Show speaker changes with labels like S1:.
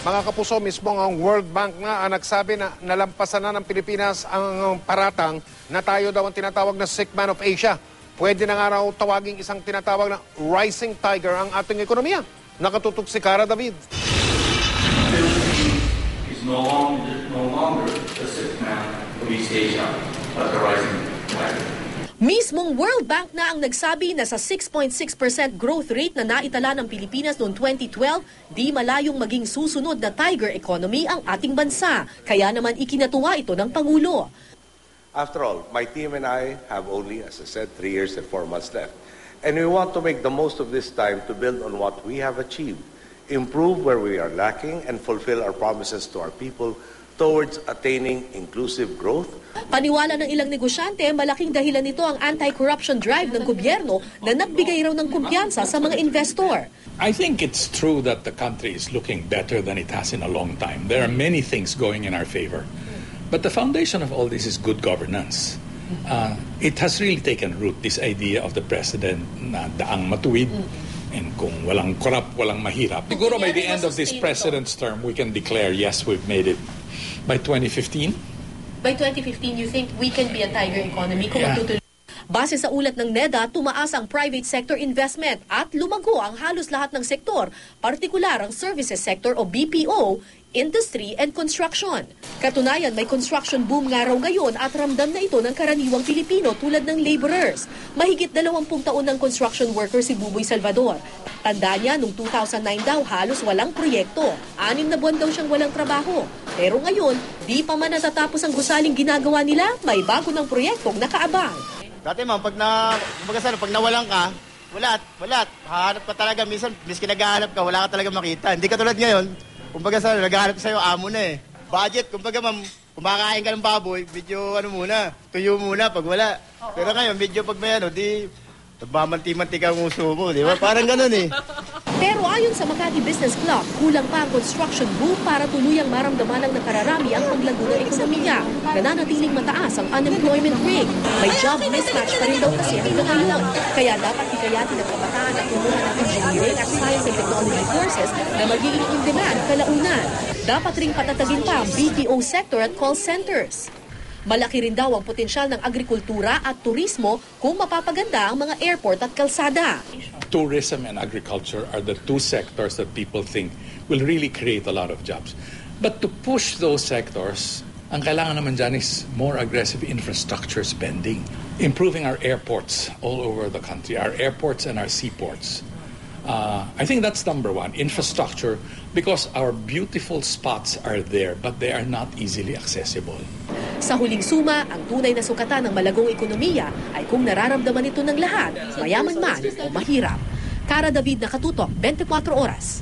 S1: Mga kapuso, mismo ang World Bank nga ang nagsabi na nalampasan na ng Pilipinas ang paratang na tayo daw ang tinatawag na sick man of Asia. Pwede na nga raw tawaging isang tinatawag na rising tiger ang ating ekonomiya. Nakatutok si Cara David.
S2: Is no longer the sick man of East Asia, but the rising tiger.
S3: Mismong World Bank na ang nagsabi na sa 6.6% growth rate na naitala ng Pilipinas noong 2012, di malayong maging susunod na tiger economy ang ating bansa. Kaya naman ikinatuwa ito ng Pangulo.
S4: After all, my team and I have only, as I said, 3 years and 4 months left. And we want to make the most of this time to build on what we have achieved, improve where we are lacking, and fulfill our promises to our people towards attaining inclusive growth.
S3: Paniwala ng ilang negosyante, malaking dahilan nito ang anti-corruption drive ng gobyerno na nagbigay raw ng kumpiyansa sa mga investor.
S5: I think it's true that the country is looking better than it has in a long time. There are many things going in our favor. But the foundation of all this is good governance. It has really taken root, this idea of the president na daang matuwid. And kung walang corrupt, walang mahirap. Siguro by the end of this president's term, we can declare, yes, we've made it. By 2015?
S3: By 2015, you think we can be a tiger economy kung matutuloy? Base sa ulat ng NEDA, tumaas ang private sector investment at lumago ang halos lahat ng sektor, partikular ang services sector o BPO, industry and construction. Katunayan, may construction boom nga raw ngayon at ramdam na ito ng karaniwang Pilipino tulad ng laborers. Mahigit 20 taon ng construction worker si Buboy Salvador. Tanda niya, noong 2009 daw halos walang proyekto. 6 na buwan daw siyang walang trabaho. Pero ngayon, di pa man natatapos ang gusaling ginagawa nila, may bago ng proyektong nakaabang.
S6: Dati ma'am, pag nawalan ka, wala. Hahanap ka talaga. Minsan, miski naghahanap ka, wala ka talaga makita. Hindi ka tulad ngayon, kumbaga naghahanap sa'yo, amo na eh. Budget, kumbaga ma'am, kumakain ka ng baboy, medyo tuyo muna pag wala. Pero ngayon, medyo pag may di nagmamanti-manti ka ang uso mo, di ba? Parang ganun eh.
S3: Pero ayon sa Makati Business Club, kulang pa ang construction boom para tuluyang maramdaman ng nakararami ang paglago ng ekonomiya. Nananatiling mataas ang unemployment rate. May job mismatch pa rin daw kasi hanggang ngayon. Kaya dapat hikayatin ng kabataan at kumuha ng engineering at science and technology courses na magiging in demand kalaunan. Dapat ring patatagin pa ang BPO sector at call centers. Malaki rin daw ang potensyal ng agrikultura at turismo kung mapapaganda ang mga airport at kalsada.
S5: Tourism and agriculture are the two sectors that people think will really create a lot of jobs. But to push those sectors, ang kailangan naman dyan is more aggressive infrastructure spending. Improving our airports all over the country, our airports and our seaports. I think that's number one, infrastructure, because our beautiful spots are there, but they are not easily accessible.
S3: Sa huling suma, ang tunay na sukatan ng malagong ekonomiya ay kung nararamdaman ito ng lahat, mayaman man o mahirap. Cara David, Nakatutok, 24 Oras.